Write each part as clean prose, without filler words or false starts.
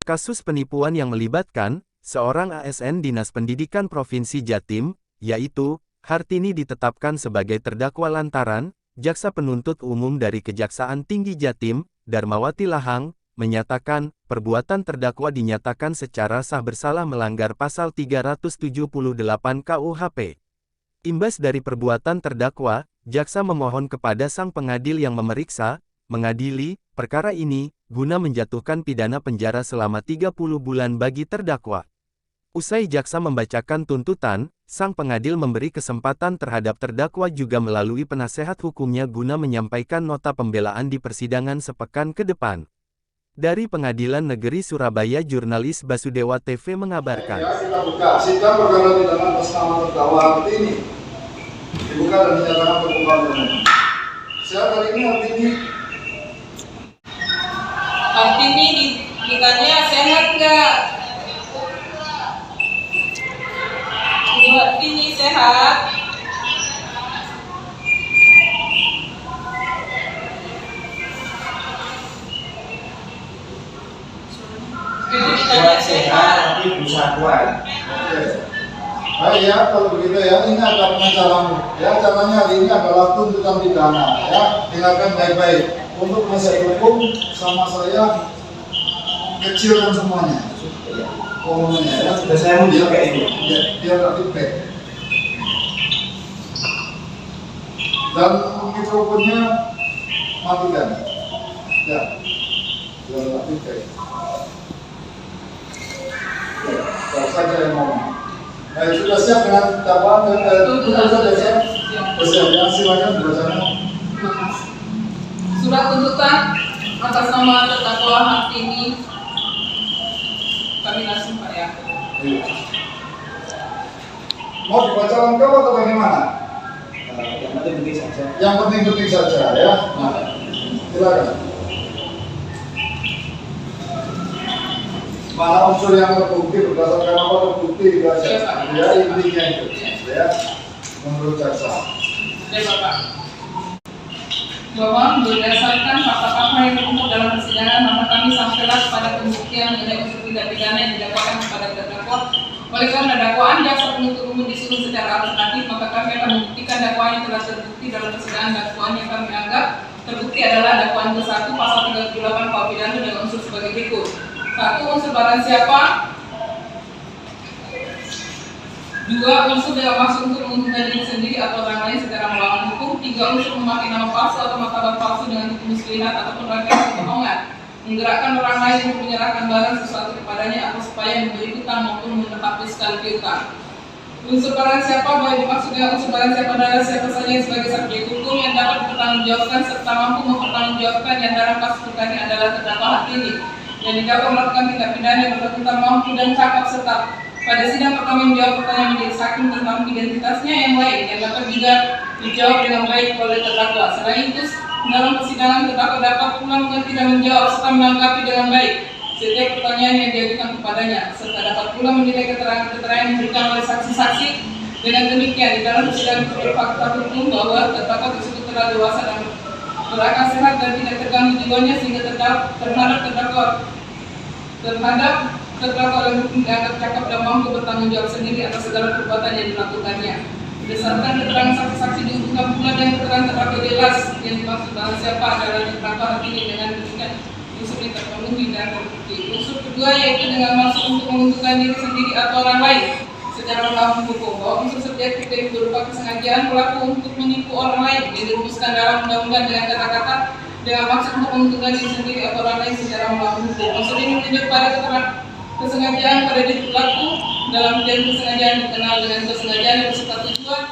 kasus penipuan yang melibatkan seorang ASN Dinas Pendidikan Provinsi Jatim, yaitu Hartini ditetapkan sebagai terdakwa lantaran Jaksa Penuntut Umum dari Kejaksaan Tinggi Jatim, Darmawati Lahang, menyatakan perbuatan terdakwa dinyatakan secara sah bersalah melanggar pasal 378 KUHP. Imbas dari perbuatan terdakwa, jaksa memohon kepada sang pengadil yang memeriksa, mengadili perkara ini, guna menjatuhkan pidana penjara selama 30 bulan bagi terdakwa. Usai jaksa membacakan tuntutan, sang pengadil memberi kesempatan terhadap terdakwa juga melalui penasehat hukumnya guna menyampaikan nota pembelaan di persidangan sepekan ke depan. Dari Pengadilan Negeri Surabaya, jurnalis Basudewa TV mengabarkan. Ya, kita buka sidang perkara pidana atas nama terdakwa Hartini. Dibuka dan dinyatakan terbuka untuk umum. Siapa hari ini Hartini? Hartini ditanya sehat nggak? Ibu Hartini sehat? Ibu ditanya sehat. Tapi berusaha kuat. Oke. Baik ya, kalau begitu ya, ini ada pengacaranya. Ya, caranya hari ini adalah tuntutan pidana. Ya, dengarkan baik-baik. Untuk penasihat hukum sama saya kecilkan semuanya. Umumnya ya. Sudah saya mau dia kayak ini. Ya, dia tak feedback. Dan mikrofonnya matikan. Ya, dia tak feedback. Kalau saja yang ngomong. Baik, sudah siap dengan dakwaan dan tuntutan sudah siap? Siap, ya, silakan bacanya. Surat tuntutan atas nama terdakwa Hartini. Kami langsung Pak ya. Iya. Mau dibaca lengkap atau bagaimana? Yang penting saja. Yang penting-penting saja ya. Nah, silakan. Mana unsur yang terbukti berdasarkan apa terbukti baca. Ya, intinya itu. Ya, menurut jaksa. Ya Bapak. Bahwa berdasarkan fakta-fakta yang terkumpul dalam persidangan, maka kami sampailah kepada pembuktian mengenai unsur tindak pidana yang didakwakan kepada terdakwa. Oleh karena dakwaan jaksa penuntut umum disusun secara alternatif, maka kami akan membuktikan dakwaan yang telah terbukti dalam persidangan. Dakwaan yang kami anggap terbukti adalah dakwaan ke-1 pasal 38 KUH pidana dengan unsur sebagai berikut. 1. Unsur barang siapa. 2. Unsur dengan maksud untuk menguntungkan diri sendiri atau orang lain secara melawan hukum. 3. Unsur memakai nama palsu atau martabat palsu dengan tipu muslihat ataupun rangkaian kebohongan, menggerakkan orang lain untuk menyerahkan barang sesuatu kepadanya atau supaya memberi hutang maupun menghapuskan piutang. Unsur barang siapa baik dimaksud dengan unsur barang siapa adalah siapa saja yang sebagai subjek hukum yang dapat dipertanggungjawabkan serta mampu mempertanggungjawabkan yang dalam kasus perkara adalah terdakwa Hartini yang didakwa melakukan tindak pidana yang bersangkutan mampu dan cakap serta pada sidang pertama menjawab pertanyaan majelis hakim tentang identitasnya yang lain yang dapat juga dijawab dengan baik oleh terdakwa. Selain itu, dalam persidangan terdakwa dapat pula mengerti dan menjawab serta menanggapi dengan baik setiap pertanyaan yang diajukan kepadanya, serta dapat pula menilai keterangan-keterangan yang diberikan oleh saksi-saksi. Dengan demikian, di dalam persidangan fakta hukum bahwa terdakwa tersebut telah dewasa dan berakal sehat dan tidak terganggu jiwanya sehingga terhadap terdakwa oleh hukum dianggap cakap dan mampu bertanggung jawab sendiri atas segala perbuatan yang dilakukannya. Berdasarkan keterangan saksi-saksi diungkapkan pula dengan keterangan terdakwa jelas yang dimaksud barang siapa adalah terdakwa Hartini dengan demikian unsur yang terpenuhi dan terbukti. Unsur kedua yaitu dengan maksud untuk menguntungkan diri sendiri atau orang lain secara melawan hukum, bahwa unsur subjektif yang berupa kesengajaan pelaku untuk menipu orang lain yang dirumuskan dalam undang-undang dengan kata-kata dengan maksud untuk menguntungkan diri sendiri atau orang lain secara melawan hukum. Unsur ini menunjuk pada keterangan kesengajaan pada diri pelaku dalam kejadian kesengajaan dikenal dengan kesengajaan yang bersifat tujuan.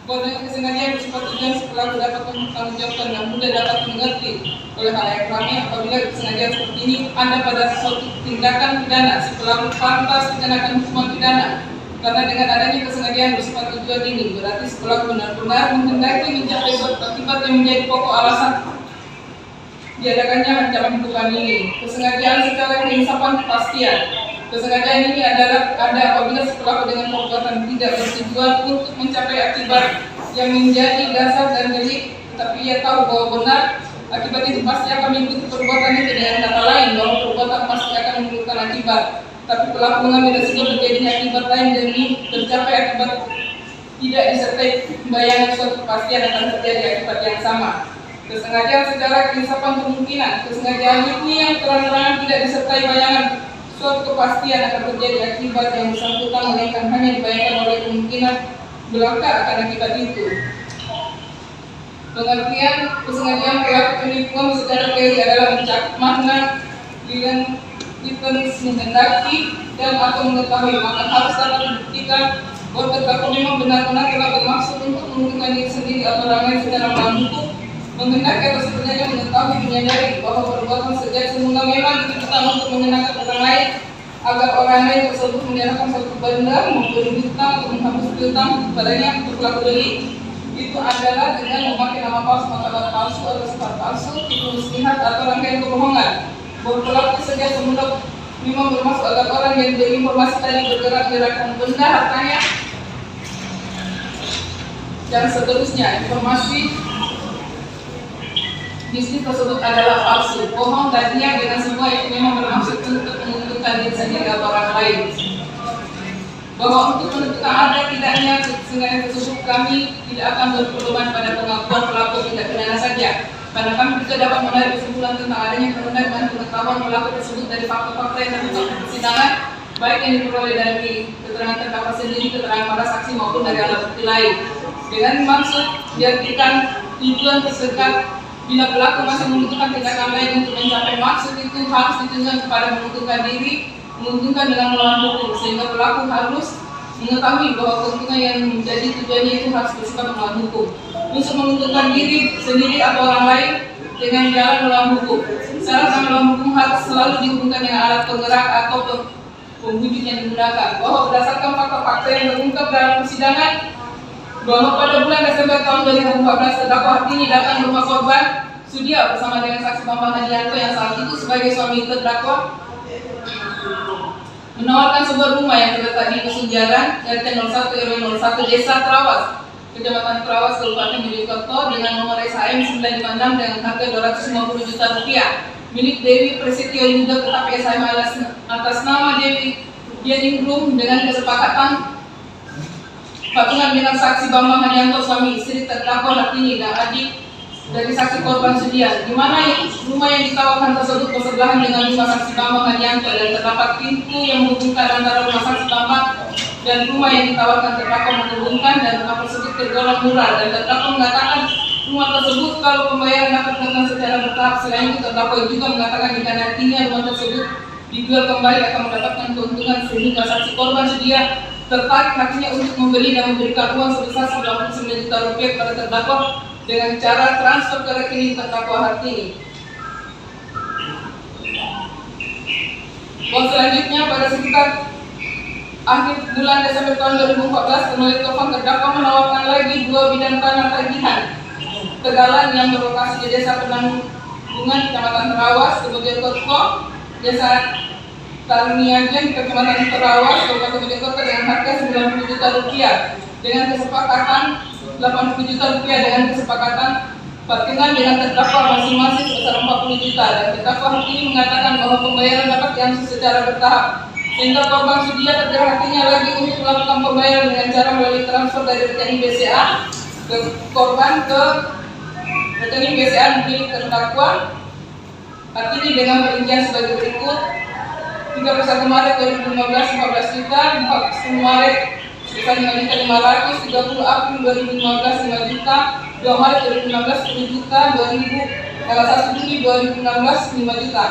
Bahwa dengan kesengajaan bersifat tujuan si pelaku dapat mempertanggungjawabkan dan mudah dapat mengerti oleh halayak ramai apabila kesengajaan seperti ini ada pada suatu tindakan pidana si pelaku pantas dikenakan hukuman pidana. Karena dengan adanya kesengajaan bersifat tujuan ini berarti si pelaku benar-benar menghendaki mencapai akibat yang menjadi pokok alasan diadakannya ancaman hukuman ini. Kesengajaan secara keinsapan kepastian. Kesengajaan ini ada apabila si pelaku dengan perbuatan tidak bertujuan untuk mencapai akibat yang menjadi dasar dan delik, tetapi ia tahu bahwa benar akibat itu pasti akan mengikuti perbuatan itu. Dengan kata lain, bahwa perbuatan pasti akan menimbulkan akibat akibat, tapi pelaku mengambil resiko terjadinya akibat lain demi tercapai akibat tidak disertai bayangan suatu kepastian akan terjadi akibat yang sama. Kesengajaan secara keinsapan kemungkinan, kesengajaan ini yang terang-terangan tidak disertai bayangan suatu kepastian akan terjadi akibat yang bersangkutan melainkan hanya dibayangkan oleh kemungkinan belaka akan akibat itu. Pengertian kesengajaan pelaku penipuan secara teori adalah mencakup makna dengan menghendaki dan atau mengetahui, maka harus dapat dibuktikan bahwa terdakwa memang benar-benar telah bermaksud untuk menguntungkan diri sendiri atau orang lain secara melawan hukum, menghendaki atau sebenarnya mengetahui menyadari bahwa perbuatan sejak semula memang ditujukan untuk menyenangkan orang lain agar orang lain tersebut menyerahkan suatu benda, memberi hutang atau menghapus hutang kepadanya untuk pelaku delik. Itu adalah dengan memakai nama palsu, martabat palsu atau sifat palsu, tipu muslihat atau rangkaian kebohongan. Bahwa pelaku sejak semula memang bermaksud agar orang yang diberi informasi tadi bergerak menyerahkan benda, hartanya, dan seterusnya. Informasi bisnis tersebut adalah palsu, bohong, dan niat dengan semua itu memang bermaksud untuk menentukan diri sendiri atau orang lain. Bahwa untuk menentukan ada tidaknya kesengajaan tersebut kami tidak akan berpedoman pada pengakuan pelaku tindak pidana saja, karena kami juga dapat menarik kesimpulan tentang adanya kebenaran dan pengetahuan pelaku tersebut dari fakta-fakta yang terungkap di persidangan, baik yang diperoleh dari keterangan terdakwa sendiri, keterangan para saksi maupun dari alat bukti lain. Dengan maksud diartikan tujuan tersekat bila pelaku masih membutuhkan tindakan lain untuk mencapai maksud itu harus ditujukan kepada menguntungkan diri, menguntungkan dengan melawan hukum, sehingga pelaku harus mengetahui bahwa keuntungan yang menjadi tujuannya itu harus bersifat melawan hukum. Untuk menguntungkan diri sendiri atau orang lain dengan jalan melawan hukum. Syarat melawan hukum harus selalu dihubungkan dengan alat penggerak atau pemwujud yang digunakan. Bahwa berdasarkan fakta-fakta yang terungkap dalam persidangan, bahwa pada bulan Desember tahun 2014 terdakwa Hartini datang ke rumah korban Sudia bersama dengan saksi Bambang Hadianto yang saat itu sebagai suami terdakwa menawarkan sebuah rumah yang terletak di Dusun Jalan RT 01 RW 01 Desa Trawas, Kecamatan Trawas, Kabupaten Mojokerto dengan nomor SHM 956 dengan harga 250 juta rupiah milik Dewi Prasetyo Yuda tetapi SHM atas nama Dewi Dianingrum dengan kesepakatan patungan dengan saksi Bambang Hadianto suami istri terdakwa Hartini dan adik dari saksi korban Sudia, di mana rumah yang ditawarkan tersebut bersebelahan dengan rumah saksi Bambang Hadianto dan terdapat pintu yang menghubungkan antara rumah saksi Bambang dan rumah yang ditawarkan terdakwa menghubungkan, dan rumah tersebut tergolong murah dan terdakwa mengatakan rumah tersebut kalau pembayaran dapat dilakukan secara bertahap. Selain itu terdakwa juga mengatakan jika nantinya rumah tersebut dijual kembali akan mendapatkan keuntungan, sehingga saksi korban Sudia tertarik hatinya untuk membeli dan memberikan uang sebesar 99 juta rupiah kepada terdakwa dengan cara transfer ke rekening terdakwa Hartini. Bahwa selanjutnya pada sekitar akhir bulan Desember tahun 2014 pemilik telepon terdakwa menawarkan lagi 2 bidang tanah tagihan Tegalan yang berlokasi di Desa Penanggungan, Kecamatan Trawas, Mojokerto, Desa Tarniagen, Kecamatan Trawas, Kabupaten Mojokerto dengan harga 90 juta rupiah dengan kesepakatan 80 juta rupiah dengan kesepakatan patungan dengan terdakwa masing-masing sebesar 40 juta, dan terdakwa Hartini mengatakan bahwa pembayaran dapat dilangsung secara bertahap, sehingga korban Sudia tergerak hatinya lagi untuk melakukan pembayaran dengan cara melalui transfer dari rekening BCA ke korban ke rekening BCA milik terdakwa Hartini dengan perincian sebagai berikut: 31 Maret 2015 14 juta, 40 Maret sebesar 5 juta 500, 30 April 2015 5 juta, 2 Maret 2016 10 juta, 1 Juli 2016 5 juta.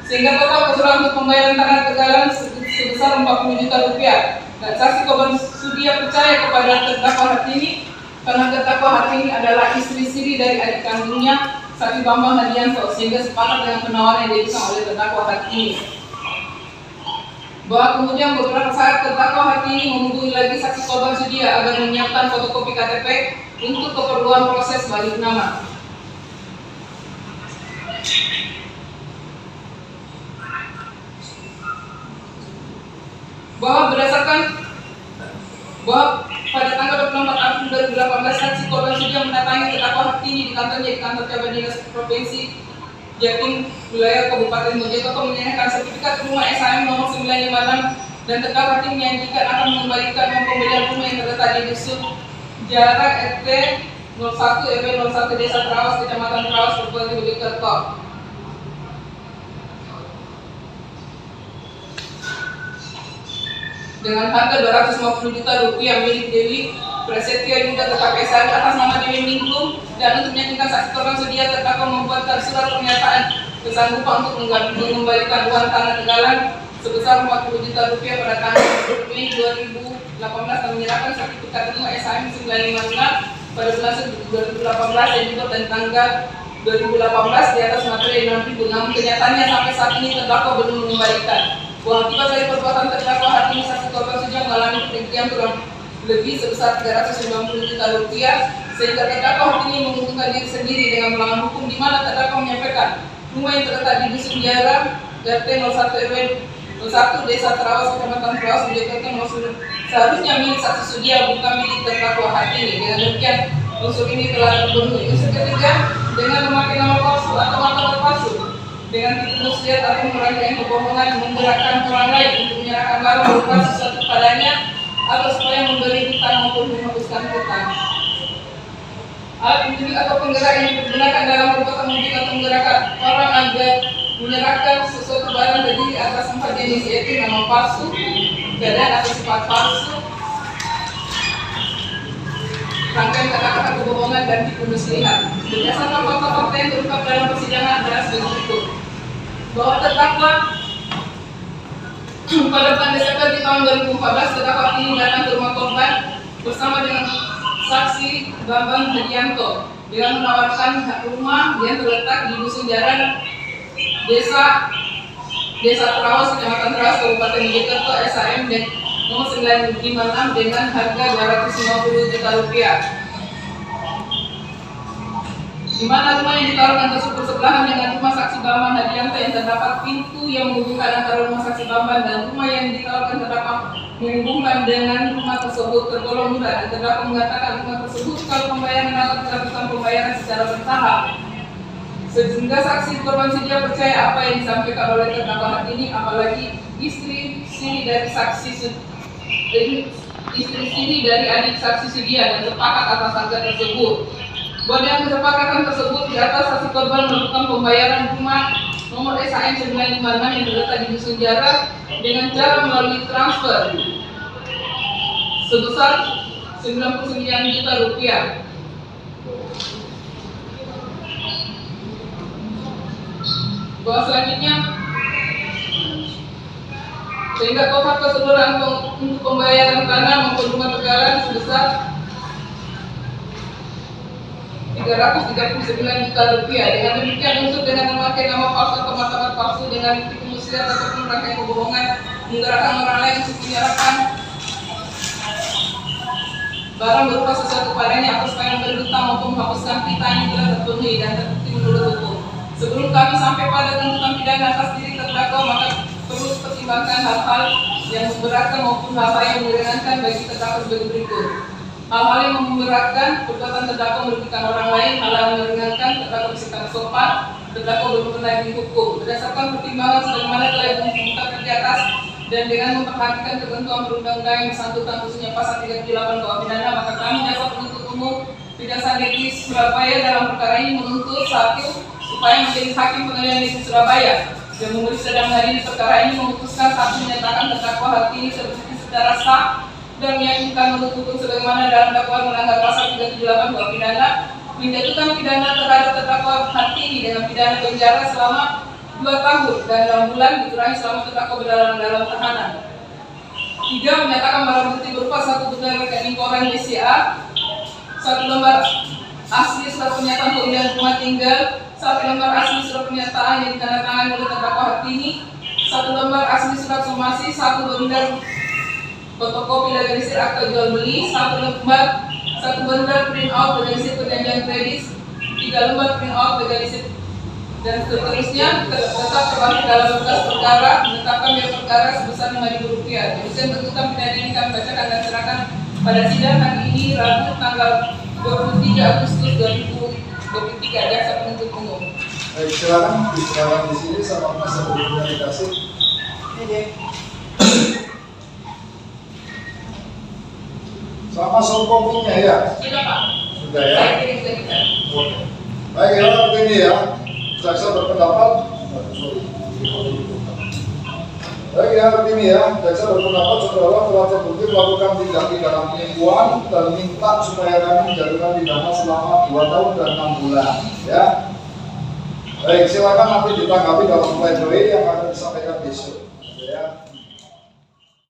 Sehingga total keseluruhan untuk pembayaran tanah Tegalan sebesar 40 juta rupiah. Dan saksi korban Sudia percaya kepada terdakwa Hartini karena terdakwa Hartini adalah istri siri dari adik kandungnya saksi Bambang Hadianto, sehingga sepakat dengan penawaran yang diberikan oleh terdakwa Hartini. Bahwa kemudian beberapa saat terdakwa Hartini menghubungi lagi saksi korban Sudia agar menyiapkan fotokopi KTP untuk keperluan proses balik nama. Bahwa pada tanggal 24 April 2018 saksi korban Sudia mendatangi terdakwa Hartini di kantornya di kantor cabang dinas provinsi Jatim Wilayah Kabupaten Mojokerto menyerahkan sertifikat rumah SHM nomor 956 dan terdakwa hakim menjanjikan akan mengembalikan uang pembelian rumah yang terletak di dusun jarak RT 01 RW 01 Desa Trawas, Kecamatan Trawas, Kabupaten Mojokerto. Dengan harga Rp250 juta milik Dewi Prasetya juga tetap SHM atas nama Dewi Minggu, dan untuk meyakinkan saksi korban sedia terdakwa membuatkan surat pernyataan kesanggupan untuk mengembalikan uang tanah tegalan sebesar Rp40 juta pada tanggal 10 Mei 2018 dan menyerahkan sertifikat rumah SHM 956 pada bulan 2018 yang juga dan tanggal 2018 di atas materi 6.000. Namun kenyataannya sampai saat ini terdakwa belum mengembalikan. Uang akibat dari perbuatan terdakwa hari ini saksi korban sudah mengalami kerugian kurang lebih sebesar Rp390 juta sehingga terdakwa hari ini menguntungkan diri sendiri dengan melawan hukum, di mana terdakwa menyampaikan rumah yang terletak di dusun Jara RT 01 RW 01 Desa Trawas, Kecamatan Trawas, Mojokerto seharusnya milik saksi Sudia, bukan milik terdakwa hari ini. Dengan demikian unsur ini telah terpenuhi. Unsur ketiga, dengan memakai nama palsu atau martabat palsu, dengan tipu muslihat atau merangkaikan kebohongan, menggerakkan orang lain untuk menyerahkan barang berupa sesuatu padanya atau supaya memberi hutang maupun menghapuskan hutang. Alat penunjuk atau penggerak yang digunakan dalam perbuatan menunjuk atau menggerakkan orang agar menyerahkan sesuatu barang terdiri atas 4 jenis, yaitu nama palsu, keadaan atau sifat palsu, rangkaian kata-kata kebohongan dan tipu muslihat. Berdasarkan fakta-fakta yang terungkap dalam persidangan adalah sebagai berikut: bahwa terdakwa pada bulan Desember di tahun 2014 terdakwa ini datang ke rumah korban bersama dengan saksi Bambang Hadianto dengan menawarkan rumah yang terletak di dusun Jaran Desa Trawas, Kecamatan Trawas, Kabupaten Mojokerto, SHM dan nomor 956 dengan harga Rp250 juta. Di mana rumah yang ditawarkan tersebut bersebelahan dengan rumah saksi Bambang Hadianto yang terdapat pintu yang menghubungkan antara rumah saksi Bambang dan rumah yang ditawarkan terdapat menghubungkan dengan rumah tersebut tergolong murah, dan terdakwa mengatakan rumah tersebut kalau pembayaran dapat dilakukan pembayaran secara bertahap. Sehingga saksi korban sedia percaya apa yang disampaikan oleh terdakwa hari ini, apalagi istri siri dari adik saksi sedia dan sepakat atas harga tersebut. Bahwa dalam kesepakatan tersebut di atas saksi korban melakukan pembayaran rumah nomor SHM 956 yang terletak di dusun Jara dengan cara melalui transfer sebesar Rp99 juta. Bahwa selanjutnya sehingga total keseluruhan untuk pembayaran tanah maupun rumah tegalan sebesar Rp339 juta. Dengan demikian unsur dengan memakai nama palsu atau martabat palsu dengan tipu muslihat ataupun rangkaian kebohongan, menggerakkan orang lain untuk menyerahkan barang berupa sesuatu padanya atau supaya memberi hutang maupun menghapuskan piutang yang telah terpenuhi dan terbukti menurut hukum. Sebelum kami sampai pada tuntutan pidana atas diri terdakwa, maka perlu pertimbangkan hal-hal yang memberatkan maupun hal-hal yang meringankan bagi terdakwa sebagai berikut: hal-hal yang memberatkan, perbuatan terdakwa merugikan orang lain; hal-hal yang meringankan, terdakwa bersikap sopan, terdakwa berkepentingan hukum. Berdasarkan pertimbangan sebagaimana telah diungkapkan di atas dan dengan memperhatikan ketentuan perundang-undangan yang bersangkutan khususnya pasal 38 KUH pidana, maka kami jaksa penuntut umum Kejaksaan Negeri Surabaya dalam perkara ini menuntut satu, supaya majelis hakim pengadilan negeri Surabaya yang memeriksa dan mengadili perkara ini memutuskan satu, menyatakan terdakwa hari ini terbukti secara sah dan meyakinkan menurut hukum sebagaimana dalam dakwaan melanggar pasal 378 KUH pidana, menjatuhkan pidana terhadap terdakwa hari ini dengan pidana penjara selama 2 tahun dan 6 bulan dikurangi selama terdakwa berada dalam tahanan. 3, menyatakan barang bukti berupa 1 butir rekening koran BCA, 1 lembar asli surat pernyataan pembelian rumah tinggal, 1 lembar asli surat pernyataan yang ditandatangani oleh terdakwa hari ini, 1 lembar asli surat somasi, 1 lembar fotokopi legalisir akta jual beli, 1 lembar print out legalisir perjanjian kredit, 3 lembar print out legalisir dan seterusnya, tetap termasuk dalam berkas perkara, menetapkan biaya perkara sebesar Rp5.000. Demikian tuntutan pidana ini kami bacakan dan serahkan pada sidang hari ini Rabu tanggal 23 Agustus 2023. Jaksa penuntut umum. Baik, silakan di sini sama Mas sebelumnya dikasih. Sama sopoknya ya. Sudah Pak. Sudah ya. Saya kirim ke kita. Baik ya, begini ya. Jaksa berpendapat. Baik ya, begini ya. Jaksa berpendapat saudara telah terbukti melakukan tindak pidana penipuan dan minta supaya kami menjatuhkan pidana selama 2 tahun dan 6 bulan. Ya. Baik, silakan nanti ditanggapi dalam pledoi yang akan disampaikan besok. Ya.